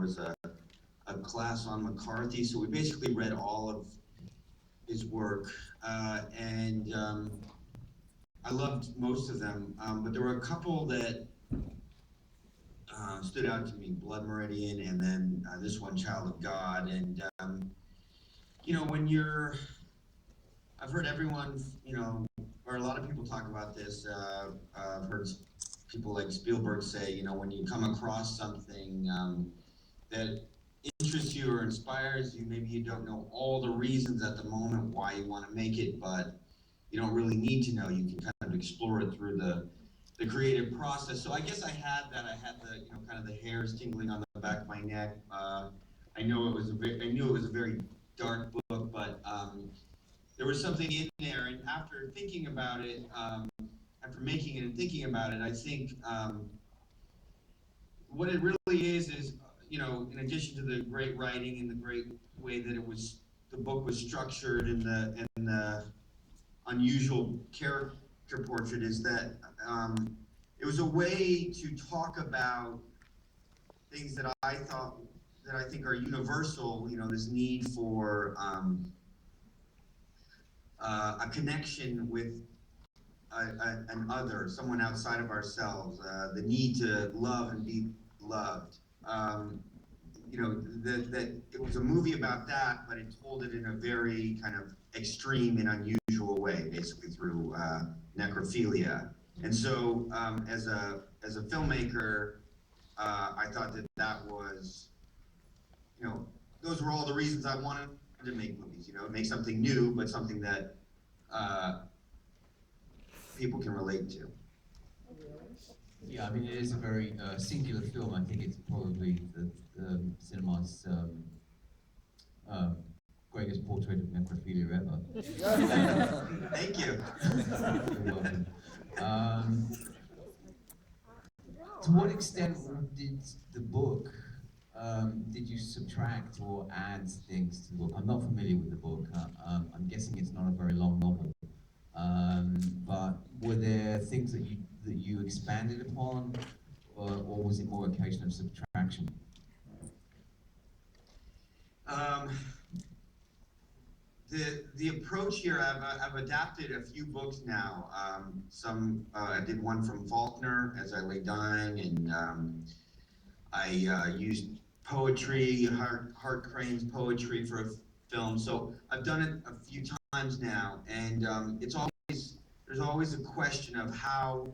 was a class on McCarthy, so we basically read all of his work, and I loved most of them, but there were a couple that stood out to me, Blood Meridian, and then this one, Child of God. And you know, I've heard everyone, you know, or a lot of people talk about this. I've heard people like Spielberg say, you know, when you come across something that interests you or inspires you, maybe you don't know all the reasons at the moment why you want to make it, but you don't really need to know. You can kind of explore it through the creative process. So I guess I had that. I had the, you know, kind of the hairs tingling on the back of my neck. I knew it was a very dark book, but there was something in there. And after thinking about it, after making it and thinking about it, I think what it really is, you know, in addition to the great writing and the great way that the book was structured and the unusual character portrait, is that it was a way to talk about things that I think are universal. You know, this need for a connection with an other, someone outside of ourselves, the need to love and be loved. You know, that it was a movie about that, but it told it in a very kind of extreme and unusual way, basically through necrophilia. And so, as a filmmaker, I thought that was, you know, those were all the reasons I wanted to make movies. You know, make something new, but something that people can relate to. Yeah, I mean, it is a very singular film. I think it's probably the cinema's greatest portrait of necrophilia ever. Thank you. You're welcome. To what extent did the book, did you subtract or add things to the book? I'm not familiar with the book. I'm guessing it's not a very long novel. But were there things that you expanded upon, or was it more a case of subtraction? The approach here, I've adapted a few books now. I did one from Faulkner, As I Lay Dying, and I used poetry, Hart Crane's poetry for a film. So I've done it a few times now, and there's always a question of how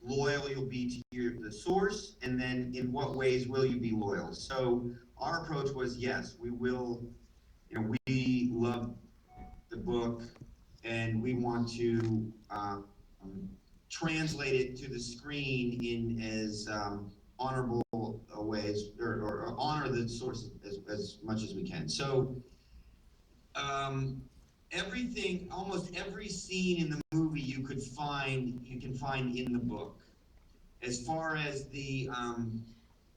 loyal you'll be to the source, and then in what ways will you be loyal. So our approach was, yes, we will, you know, we love the book, and we want to translate it to the screen in as honorable ways, or honor the source as much as we can. So almost every scene in the movie you can find in the book. As far as the,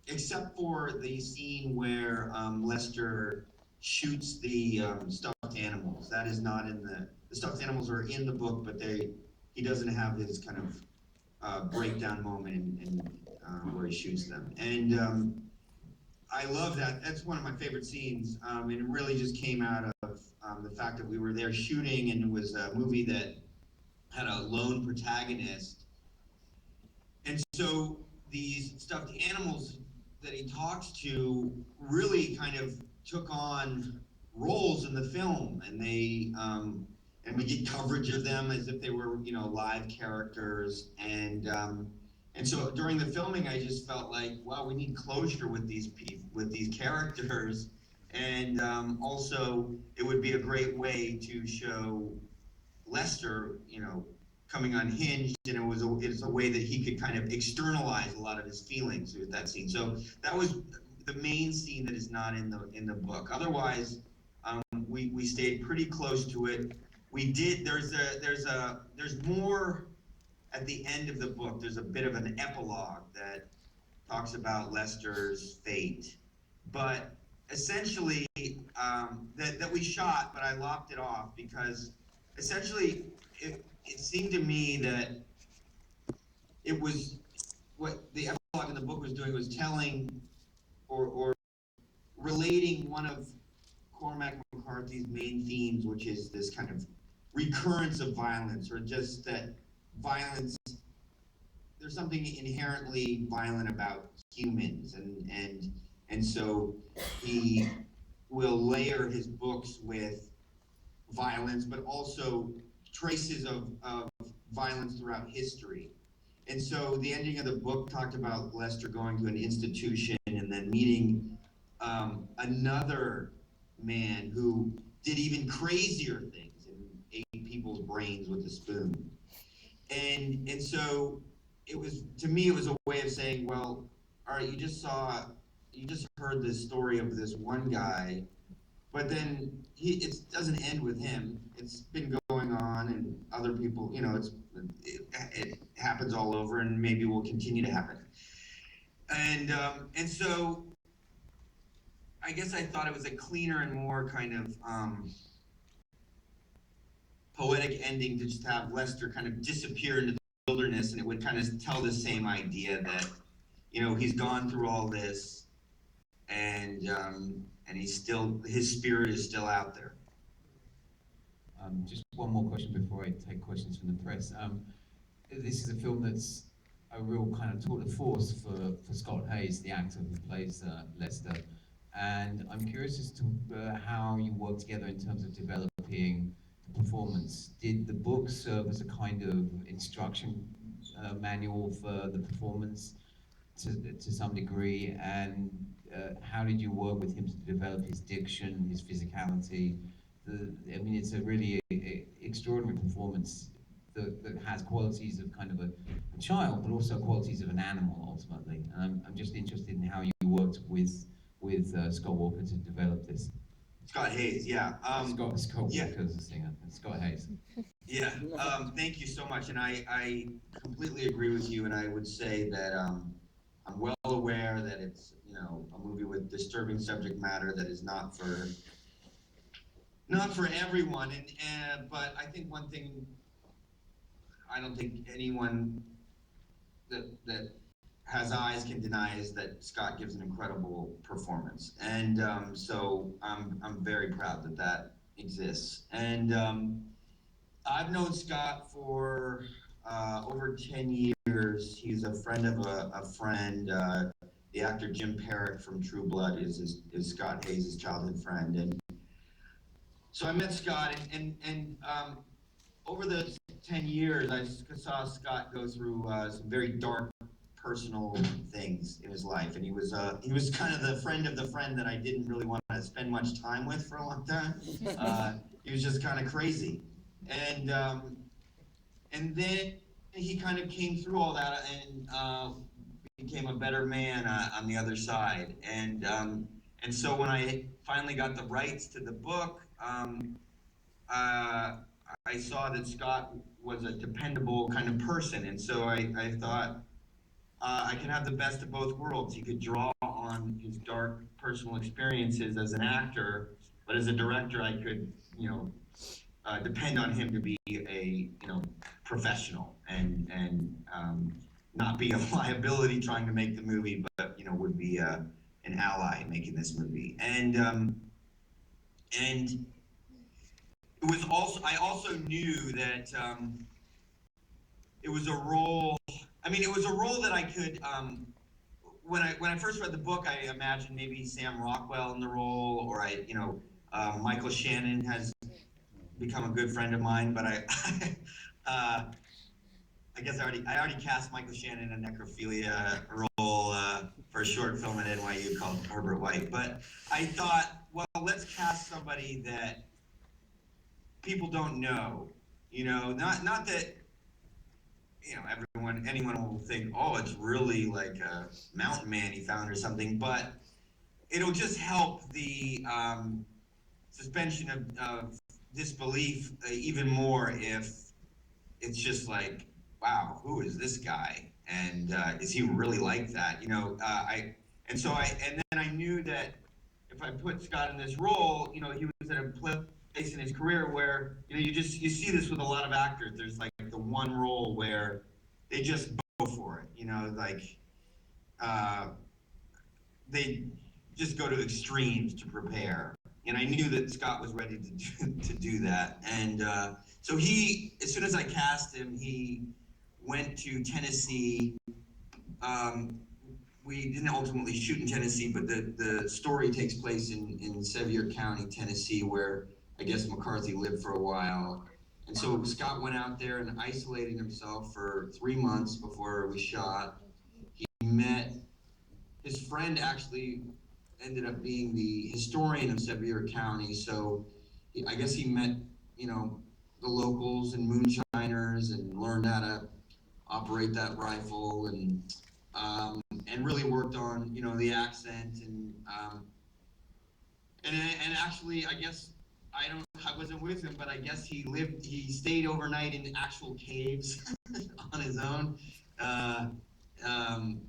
except for the scene where Lester shoots the stuffed animals. That is not in the stuffed animals are in the book, but he doesn't have his kind of breakdown moment where he shoots them. And I love that. That's one of my favorite scenes, and it really just came out of the fact that we were there shooting, and it was a movie that had a lone protagonist. And so these stuffed animals that he talks to really kind of took on roles in the film, and and we get coverage of them as if they were, you know, live characters. And so during the filming, I just felt like, wow, we need closure with these characters, and also it would be a great way to show Lester, you know, coming unhinged, and it's a way that he could kind of externalize a lot of his feelings with that scene. So that was the main scene that is not in the book. Otherwise, we stayed pretty close to it. We did. There's more at the end of the book. There's a bit of an epilogue that talks about Lester's fate, but essentially that we shot, but I lopped it off because essentially it seemed to me that it was what the epilogue in the book was doing, was telling or relating one of Cormac McCarthy's main themes, which is this kind of recurrence of violence, or just that violence, there's something inherently violent about humans, and so he will layer his books with violence, but also traces of violence throughout history. And so the ending of the book talked about Lester going to an institution and then meeting another man who did even crazier things and ate people's brains with a spoon. And so it was, to me, it was a way of saying, well, all right, you just heard this story of this one guy, but then it doesn't end with him. It's been going on, and other people, it happens all over, and maybe will continue to happen. And so I guess I thought it was a cleaner and more kind of poetic ending to just have Lester kind of disappear into the wilderness, and it would kind of tell the same idea that, he's gone through all this, and he's still, his spirit is still out there. Just one more question before I take questions from the press. This is a film that's a real kind of tour de force for Scott Haze, the actor who plays Lester. And I'm curious as to how you work together in terms of developing the performance. Did the book serve as a kind of instruction manual for the performance to some degree? And how did you work with him to develop his diction, his physicality? It's a really extraordinary performance that has qualities of kind of a child, but also qualities of an animal ultimately. And I'm just interested in how you worked with Scott Walker to develop this. Scott Haze, yeah. Scott Walker is a singer. Scott Haze. Yeah. Thank you so much, and I completely agree with you. And I would say that I'm well aware that it's a movie with disturbing subject matter that is not for everyone. But I think one thing I don't think anyone that has eyes can deny is that Scott gives an incredible performance, and so I'm very proud that exists. And I've known Scott for over 10 years. He's a friend of a friend. The actor Jim Perrick from True Blood is Scott Haze's childhood friend, and so I met Scott, and over the 10 years, I saw Scott go through some very dark personal things in his life, and he was kind of the friend that I didn't really want to spend much time with for a long time. He was just kind of crazy, and then he kind of came through all that and became a better man on the other side. And so when I finally got the rights to the book, I saw that Scott was a dependable kind of person, and so I thought I can have the best of both worlds. He could draw on his dark personal experiences as an actor, but as a director, I could, depend on him to be a, professional and not be a liability trying to make the movie, but would be an ally making this movie. And it was also, I also knew that it was a role. It was a role that I could. When I first read the book, I imagined maybe Sam Rockwell in the role, or Michael Shannon has become a good friend of mine, but I guess I already cast Michael Shannon in a necrophilia role for a short film at NYU called Herbert White. But I thought, well, let's cast somebody that people don't know, not that, anyone will think, oh, it's really like a mountain man he found or something, but it'll just help the suspension of disbelief even more if it's just like, wow, who is this guy? And is he really like that? And then I knew that if I put Scott in this role, he was at a place in his career where, you see this with a lot of actors. There's like the one role where they just go for it, just go to extremes to prepare. And I knew that Scott was ready to do that. And so he, as soon as I cast him, he went to Tennessee. We didn't ultimately shoot in Tennessee, but the story takes place in Sevier County, Tennessee, where I guess McCarthy lived for a while. And so Scott went out there and isolated himself for 3 months before we shot. He met, his friend actually ended up being the historian of Sevier County, so I guess he met, you know, the locals and moonshiners and learned how to operate that rifle and really worked on, you know, the accent and actually, I guess I wasn't with him, but I guess he stayed overnight in actual caves on his own. Uh, um,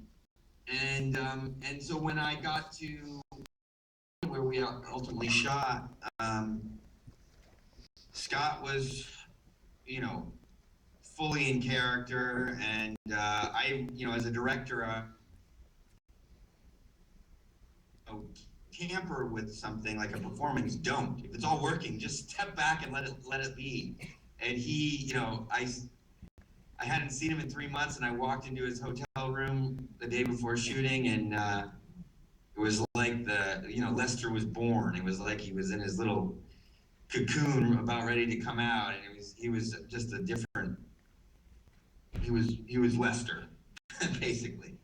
and so when I got to where we ultimately shot, Scott was, you know, fully in character, and I, you know, as a director, tamper with something like a performance. Don't. If it's all working, just step back and let it be. And he, you know, I hadn't seen him in 3 months, and I walked into his hotel room the day before shooting, and it was like you know, Lester was born. It was like he was in his little cocoon about ready to come out, and he was just a different, he was Lester, basically.